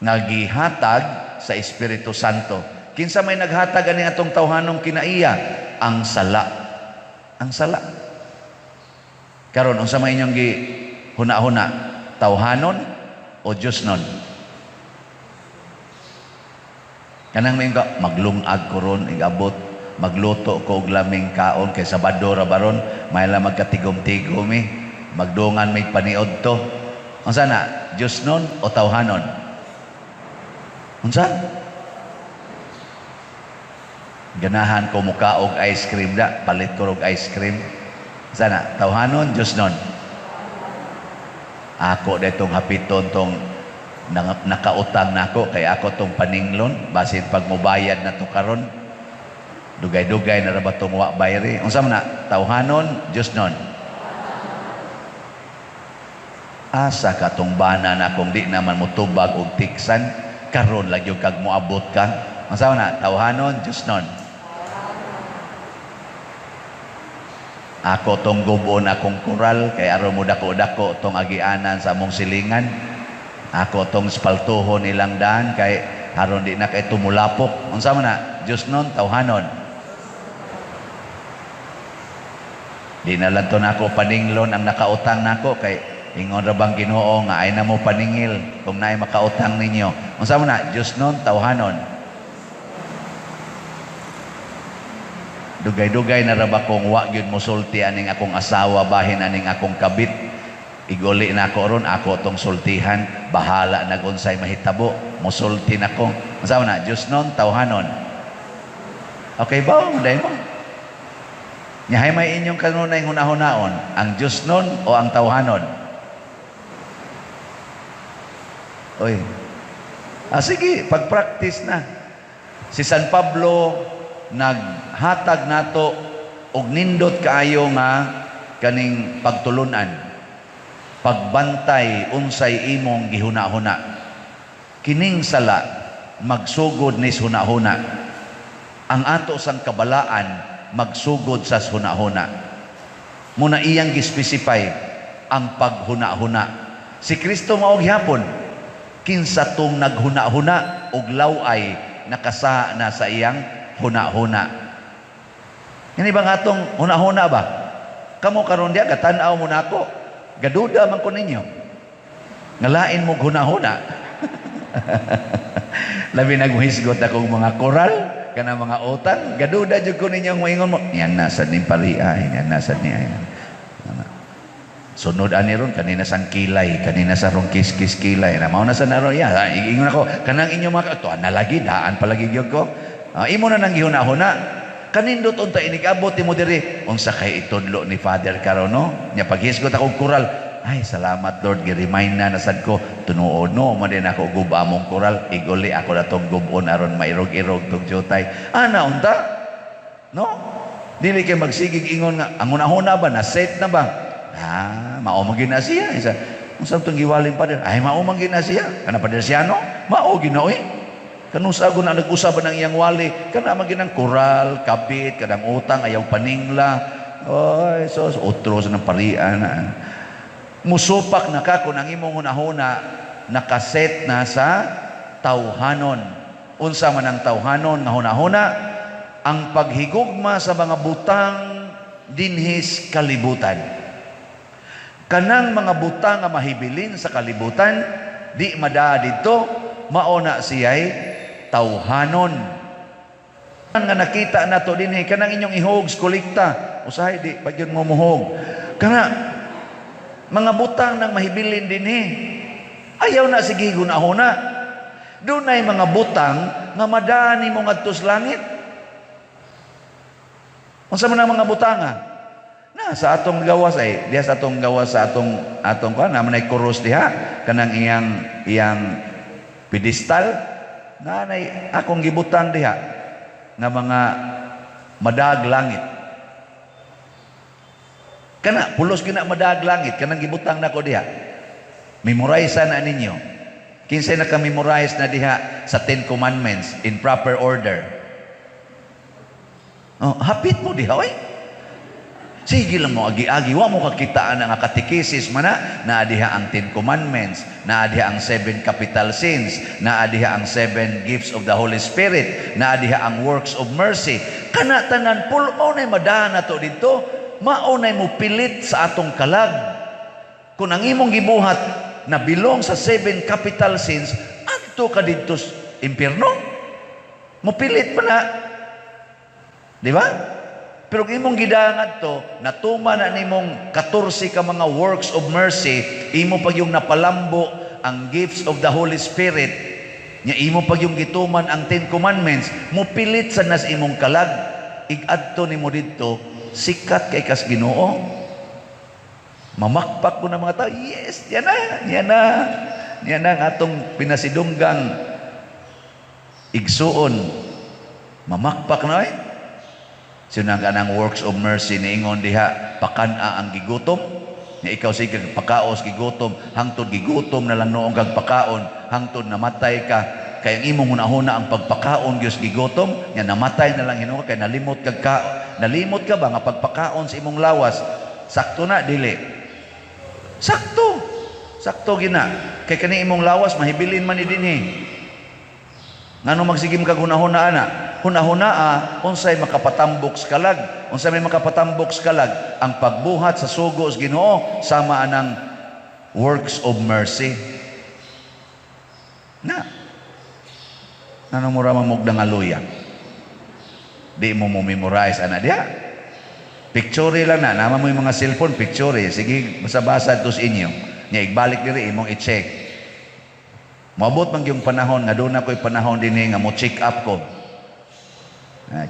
Nagihatag sa Espiritu Santo. Kinsa may naghatag ani atong tawhanong kinaiya? Ang sala. Ang sala. Karon unsa may inyong gi huna-huna? Tawhanon o Dios non? Kanang may maglungag ko ron, igabot, magluto ko og laming kaon kay Sabado ra baron, may lang magkatigom-tigom magdungan may paniod to. Unsa na? Dios non o tawhanon? Unsa? Ganahan ko muka og ice cream da, palit ko og ice cream. Sana tawhanon Dios non. Ako detong hapiton tong nakautang nako kay ako tong paninglon basin pag mobayad na to karon. Dugay-dugay na ra ba tong wa bayri? Unsa man na? Tawhanon Dios non. Asa ka tong bana na kung di naman motubag og tiksan karon lang yung kag moabot ka. Unsa man na? Tawhanon Dios non. Ako tong gubon akong kural kay aron mo dako-dako tong agianan sa among silingan. Ako tong spaltuhon ilang daan kay aron di na kay tumulapok. Unsa man na? Dios non tawhanon. Di na lang to nako paninglon ang nakautang nako kay ingon ra bang Ginoo nga ay na mo paningil kung naay makautang ninyo. Unsa man na? Dios non tawhanon. Dugay-dugay na ra ba kung wa gyud mosulti aning akong asawa bahin aning akong kabit. Iguli na ako ron, ako tong sultihan, bahala na unsay mahitabo, mosulti na ko. Unsa man na? Dios non tawhanon. Okay ba? Dahil mo. Nyahay may inyong kanunay hunahon-naon, ang Dios non o ang tawhanon? Oy. Sige, pag-practice na. Si San Pablo naghatag nato og nindot kaayo nga kaning pagtulunan, pagbantay unsay imong gihuna-huna. Kining sala magsugod ni hunahuna. Ang ato sang kabalaan magsugod sa hunahuna. Muna iyang gispecify ang paghuna-huna. Si Kristo mao gyapon kinsa tong naghuna-huna og laway nakasa na sa iyang huna-huna. Yan bang atong huna-huna ba? Kamo karon diha katanaw mo nako. Gaduda man ko ninyo. Ngalain mo hunahuna. Labi naghisgot akong mga koral kana mga utang, gaduda jud ko ninyo moingon mo. Yan nasa ni pariay, yan nasa ni ay. Sunod ani ron kanina sang kilay, kanina sa rong kiskis kilay. Na mao na sa naron ya. Ingon ako kanang inyo mga to na lagi daan palagi gyud ko. Imo na nang gihuna-huna. Kanindot unta inigabot mo diri unsa kay itudlo ni Father karon no? Nya paghisgot akong koral. Ay, salamat Lord, gi-remind na nasad ko, tunuod no, man din ako guba mong koral, iguli ako na tong gubon aron mairog-irog tong jutay. Ana, unta? No? Dili kayo magsigig ingon nga, ang una-huna ba, na-set na ba? Maumagin na siya. Isa, kung saan itong giwaling pa din, ay, maumagin na siya. Kana pa din siya, no? Maugin na, kanusa ko na nag-usap ng iyang wali, kana magin ng koral, kapit, kanang utang, ayaw paningla. Oy, so, utros ng parian na. Musupak na ka kung ang imong hunahuna nakaset na sa tawhanon. Unsa man ang tawhanon nga hunahuna? Ang paghigugma sa mga butang dinhis kalibutan. Kanang mga butang nga mahibilin sa kalibutan, di madaa dito, mauna siya'y tawhanon. Nga nakita na to dinhi, kanang inyong ihog, kolekta, usahay di, pag yun mo muhog. Kana, mga butang ng mahibilin din ayaw na sige gunahuna. Doon ay mga butang nga madani mo ngadto sa langit. Unsa man ang mga butang sa atong gawas ay diha sa atong gawas sa atong kuan naman ay krus diha kanang iyang pedestal nanay akong gibutang diha nga mga madag langit. Kana pulos gina madag langit kanang gibutang nako diha. Memorize na ninyo. Kinsay naka-memorize na diha sa 10 Commandments in proper order. Hapit mo diha oy. Sige lang mo agi-agi wa mo kakitaan nga katekesis man na diha ang 10 Commandments, na diha ang 7 capital sins, na diha ang 7 gifts of the Holy Spirit, na diha ang works of mercy. Kana tanan pulo na madahan nato dito. Maunay mo pilit sa atong kalag. Kung ang imong gibuhat na bilong sa 7 capital sins, adto ka dito sa impyerno. Mupilit pa na. Di ba? Pero kung imong gidangan to, natuma na nimong 14 ka mga works of mercy, imo pag yung napalambo ang gifts of the Holy Spirit, nya imo pag yung gituman ang 10 Commandments, mupilit sa nas imong kalag. Igadto nimo dito, sikat kay kas Ginoo. Mamakpak ko ng mga tao. Yes, yan na ang atong pinasidunggang igsuon. Mamakpak na Sinang kanang works of mercy ni ingon diha pakana ang gigutom. Nga ikaw sige pakaos gigutom, hangtod gigutom na lang noong kag pakaon, hangtod namatay ka. Kaya ang imong hunahuna ang pagpakaon Diyos gigutom, nga namatay na lang Ginoo kay nalimot ka ba nga pagpakaon sa imong lawas? Sakto na dili. Sakto gina. Kay kani imong lawas mahibilin man ni dinhi. Ngano magsigim kag hunahuna ana? Hunahuna unsay makapatambok sa kalag? Unsay may makapatambok sa kalag? Ang pagbuhat sa sugo sa Ginoo sama anang works of mercy. Ano mo ramang mugdang aluya? Di mo memorize ana diha. Picture lang na. Nama mo yung mga cellphone, picture. Sige, basa-basa ito sa inyo. Nya, igbalik diri, imong i-check. Maabot man yung panahon, nga doon ako'y panahon din nga mo check up ko.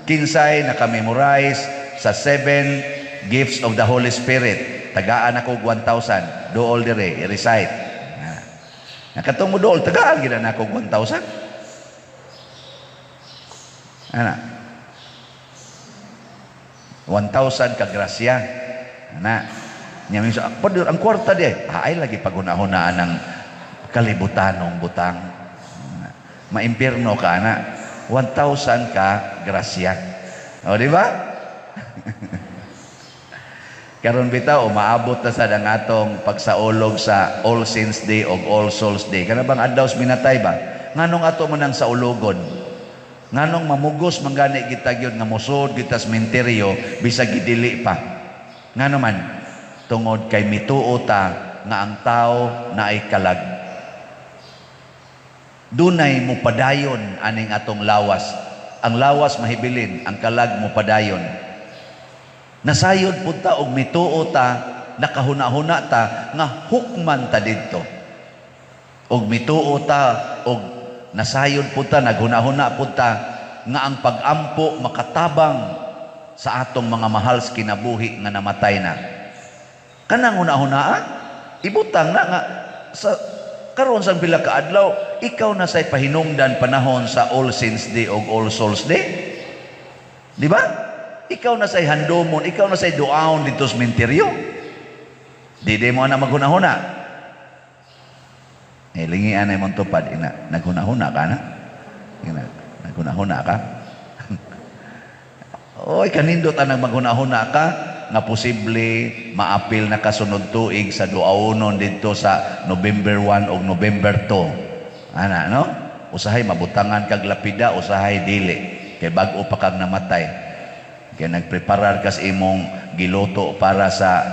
Kinsay, naka-memorize sa 7 gifts of the Holy Spirit. Tagaan ako 1,000. Dool diri, i-recite. Nakatong mo dool, tagaan gina na ako 1,000. Ana 1,000 ka grasya. Ana nya minsan ang kwarta di ay lagi pagunahunaan ng kalibutanong butang. Maimpierno ka ana 1,000 ka grasya. O di ba? Karon bitaw umaabot na sad ang atong pagsaulog sa All Saints Day o All Souls Day. Kana bang adlaw minatay ba? Nganong ato man ang saulogon? Nganong mamugos manggani kita gyud nga musod kita sa sementeryo bisag gidili pa. Nga naman, tungod kay mituo ta nga ang tao na ay kalag. Dunay mo padayon aning atong lawas. Ang lawas mahibilin, ang kalag mo padayon. Nasayod po ta og mituo ta, nakahuna-huna ta nga hukman ta didto. Og mituo ta og nasayod po ta, naghuna-huna po ta nga ang pag-ampo makatabang sa atong mga mahal sa kinabuhi nga namatay na. Kanang huna-hunaan, ibutang na nga sa karon sa pila ka adlaw, ikaw na say pahinungdan panahon sa All Saints Day o All Souls Day. Di ba? Ikaw na say handomon, ikaw na say duaon dito sa menteryo. Di mo na maghuna-huna. Lingian ay mong tupad, naghuna-huna ka na? Naghuna-huna ka? Oy, kanindot ang maghuna-huna ka nga posible maapil na kasunod tuig sa duaunon dito sa November 1 o November 2. Ana, no? Usahay mabutangan kag lapida, usahay dili. Kay bag-o pa kag namatay. Kaya nagpreparar kas imong giluto para sa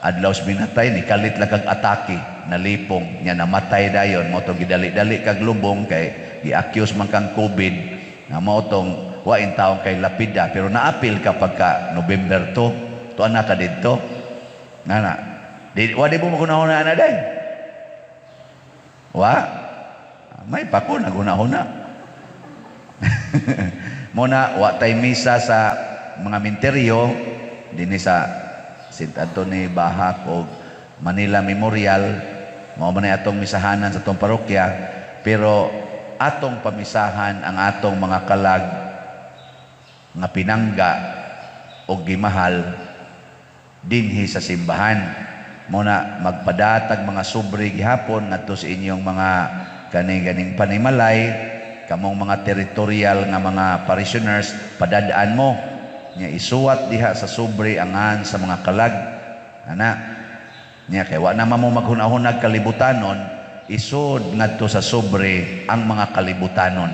adlaw sa binatay, ni kalit lang kag atake, nalipong, niya namatay dayon, mo to gidali-dali kag lubong kay gi-accuse man kang COVID, nga mo tong wain taong kay lapida, pero naapil ka pagka November 2, to anak ka dito. Nga na, di mo maghuna-huna na day. May pa ko, naghuna-huna. Muna, tay misa sa mga menteryo, din sa St. Anthony Bahak o Manila Memorial, mao man atong misahanan sa atong parokya, pero atong pamisahan ang atong mga kalag nga pinangga o gimahal dinhi sa simbahan. Muna magpadatag mga sobre gihapon ngadto sa inyong mga ganing panimalay, kamong mga territorial nga mga parishioners, padadaan mo nya isuwat diha sa sobre angan sa mga kalag. Nya kay wa na mo maghunahunag kalibutanon, isud ngadto sa sobre ang mga kalibutanon.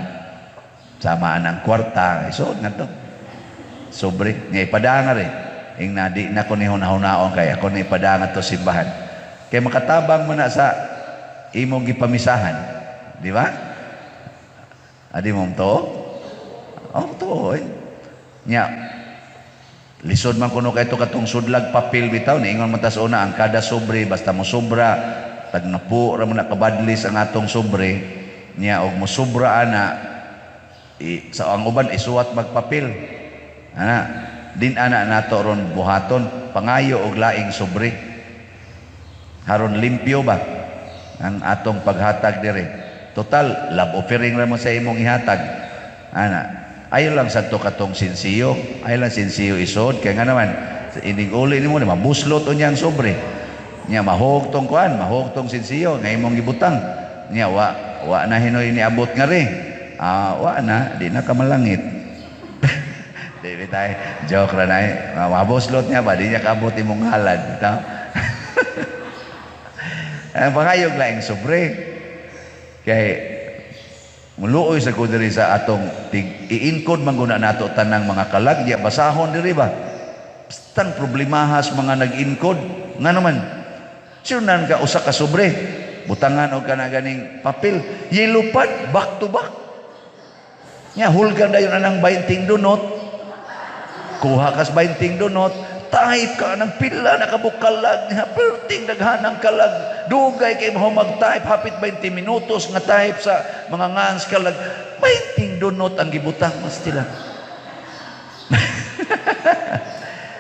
Samaan ang kwarta, isud ngadto sobre nya ipadanga rin. Ing na di na ko ni hunahunaon kay ako ni ipadanga to simbahan. Kay makatabang mo na sa imong gipamisahan, di ba? Adi mo to? To. Nya lisod man kuno kay to katong sudlag papel bitaw, niingon man tas una ang kada sobre basta mo sobra tag napu ra mo na kabadlis ang atong sobre niya og mo sobra ana sa ang uban isuwat magpapel din ana nato ron buhaton pangayo og laing sobre haron limpyo ba ang atong paghatag dire. Total love offering ra mo sa imong ihatag ayo lang sa to katong sinsiyo, ayo lang sinsiyo isod kay nga naman ining uli nimo ni mabuslot unya ang sobre nya mahugtong kuan, mahugtong sinsiyo nga imong gibutang nya wa na hinoy ni abot nga ri wa na di na ka malangit. Di bitay joke ra nay mabuslot nya ba di nya kaabot imong halad bitaw. Ang pangayog laing sobre kay muluoy sa ko diri sa atong i-encode man guna nato tanang mga kalag diya basahon diri ba bastang problemahas mga nag-encode nga naman sinunan ka usa ka sobre butangan og kana ganing papel yelupad back to back nya hulgan dayon anang 20 donut kuha kas 20 donut type ka ng pila nakabukalag niya perting daghanang kalag dugay kay mo mag-type hapit 20 minutos nga type sa mga ngans kalag 20 donut ang gibutang mas tila.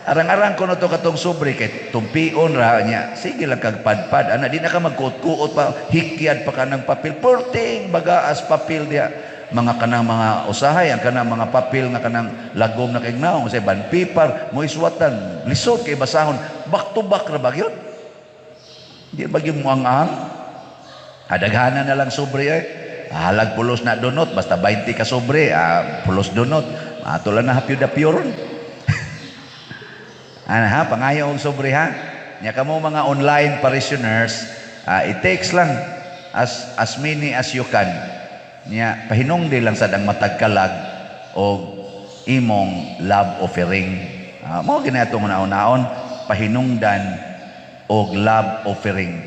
Arang-arang ko na to katong sobre kay tumpion ra niya sige lang kag padpad ana di na ka magkuot-kuot pa hikyad pa ka ng papel perting bagaas papel dia mga kanang mga usahay ang kanang mga papel nga kanang lagom na kay naong say banpipar mo iswatan lisod kay basahon back to back ra bagyon di bagyo mo ang adaghanan na lang sobre halag pulos na donut basta 20 ka sobre pulos donut ato lang na hapyo-dapyo ron. Pangayo og sobre nya kamo mga online parishioners it takes lang as many as you can niya pahinungdi lang sad ang matag kalag o imong love offering mo ginato mo naon-naon pahinungdan og love offering.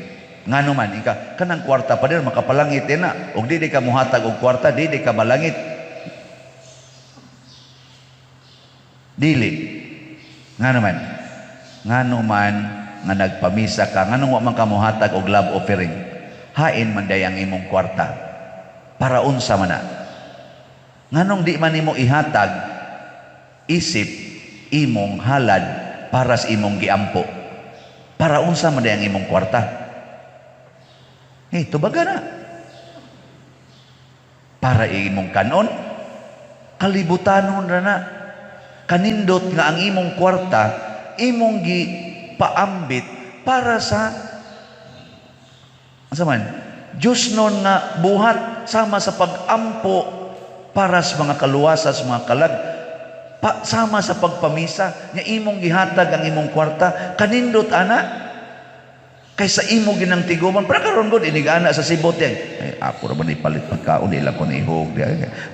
Ngano man ika kanang kwarta pa dir makapalangit na og di ka muhatag og kwarta di ka malangit. Dili. Ngano man nga nagpamisa ka nganong wa man ka muhatag og love offering. Hain man day ang imong kwarta. Para unsa man na. Nganong di man nimo ihatag isip imong halad para sa imong giampo. Para unsa man day ang imong kwarta. Tubaga na. Para imong kanon, kalibutanon na na. Kanindot nga ang imong kwarta, imong gipaambit para sa asa man? Diyos nun nga buhat sama sa pagampo para sa mga kaluwasa, sa mga kalag, sama sa pagpamisa, nga imong gihatag ang imong kwarta, kanindot ana, kaysa imo ginang tiguman, para karon gud inigana sa sibot yan. Ako ra man ipalit pagkaon, ilang ko na ihog,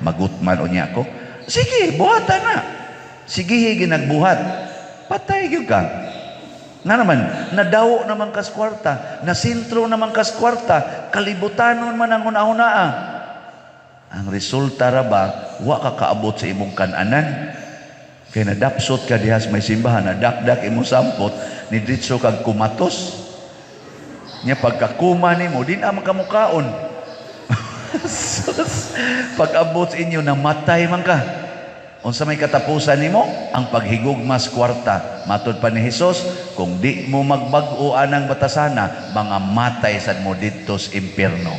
magutman o niya ako. Sige, buhatan na. Sige, ginagbuhat. Patay gyud ka. Nga naman, nadawo naman kas kwarta, nasintro naman kas kwarta, kalibutanon man ang una-unaa. Ang resulta ra ba, wa ka kaabot sa imong kananan. Kaya nadapsot ka dihas may simbahan, nadakdak imo sampot, nidritso kag kumatos. Nya pagkakuma nimo, di na makamukaon. Pag abot sa inyo, namatay man ka. Unsa may katapusan nimo? Ang paghigugmas kwarta. Matud pa ni Hesus, kung di mo magbag-o anang batasana, mga matay sad mo didto sa impierno.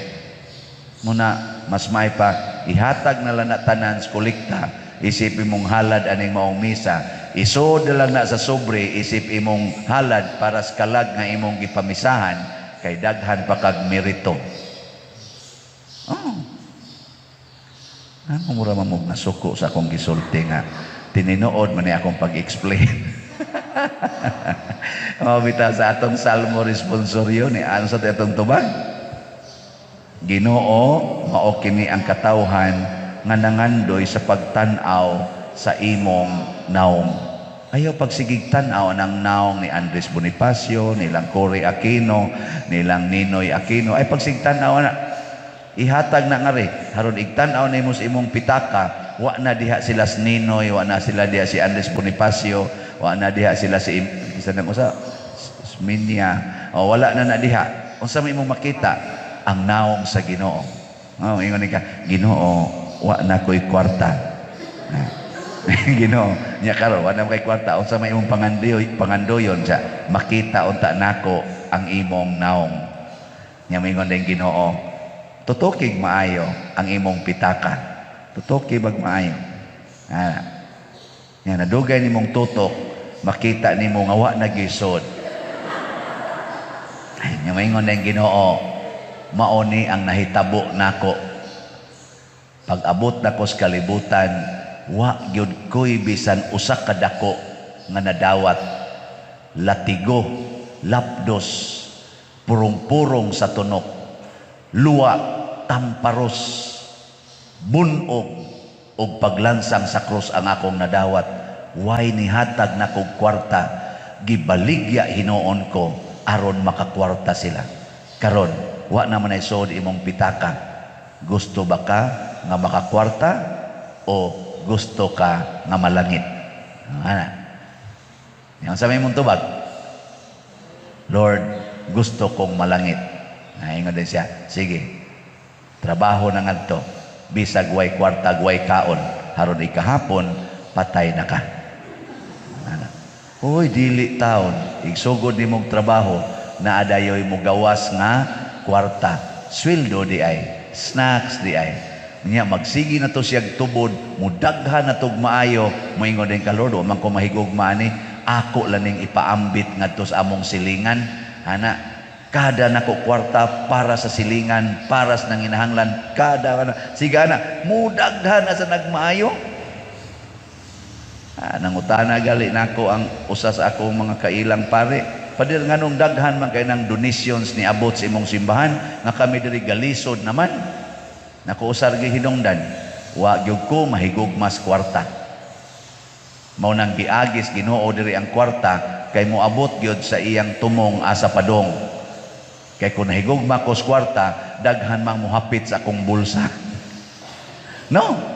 Muna, mas may pa, ihatag na lang na tanan sa kolekta, isipin mong halad aning maong misa, isod lang na sa sobre, isip imong halad para sa kalag nga imong gipamisahan, kay daghan pa kag merito. Ano mura mo nasuko sa akong gisulti nga tininood man ni akong pag-explain. Mabita sa atong salmo responsoryo ni ano sa atong tubag. Ginoo, mao kini ang katawhan nga nangandoy sa pagtan-aw sa imong naong. Ayaw pagsigig tan-aw ng naong ni Andres Bonifacio, nilang Cory Aquino, nilang Ninoy Aquino. Ay pagsigig tan-aw na ihatag na nga rin. Haron igtanaw na mo sa imong pitaka, wa na diha sila si Ninoy, wa na sila diha si Andres Bonifacio, wa na diha sila si isa nang usa Minya, o wala na diha. Unsa may imong makita ang naong sa Ginoo. Ingon ka, Ginoo, wa na ko'y kwarta. Ginoo, nya karon wa na ko'y kwarta. Unsa may imong pangandoyon sa makita unta nako ang imong naong. Nya mingon ding Ginoo, tutukig maayo ang imong pitaka. Tutukig bag maayo. Yan, nadugay nimong tutok, makita nimo nga wa nagisod. Ay, nga maingon ng Ginoo, mauni ang nahitabo nako. Pag abot nako sa kalibutan, wa gyud ko'y bisan usa ka dako nga nadawat. Latigo, lapdos, purong-purong sa tunok, luwa, tamparos, bunog, o paglansang sa krus ang akong nadawat. Way nihatag na kong kwarta, gibaligya hinoon ko, aron makakwarta sila. Karon, wa naman ay sod imong pitaka. Gusto ba ka nga makakwarta o gusto ka nga malangit? Yang sa may mong tubag, Lord, gusto kong malangit. Ingon din siya, sige, trabaho na nga to, bisag way kwarta, way kaon, haron ikahapon, patay na ka. Uy, dili taon, igsugod ni mong trabaho, na adayoy mo gawas nga kwarta, sweldo di ay, snacks di ay. Niya, magsigi na to siyag tubod, mudaghan na tog maayo, moingon din ka, Lord, man ko mahigugma ni, ako laning ipaambit nga to sa among silingan, kada nako kwarta para sa silingan, para sa nanginahanglan, sigana, mudaghan na sa nagmaayo. Nangutana gali nako ang usa sa akong mga kailang pare. Padir nganong daghan man kay nang donations ni abot sa imong simbahan, nga kami diri galisod naman. Nako usar gi hinungdan, wa gyud ko mahigugmas kwarta. Mao nang giagis Ginoo diri ang kwarta kay moabot gyud sa iyang tumong asa padong. Kay kung nahigugma ko sa kwarta, daghan mang muhapit sa akong bulsa. No?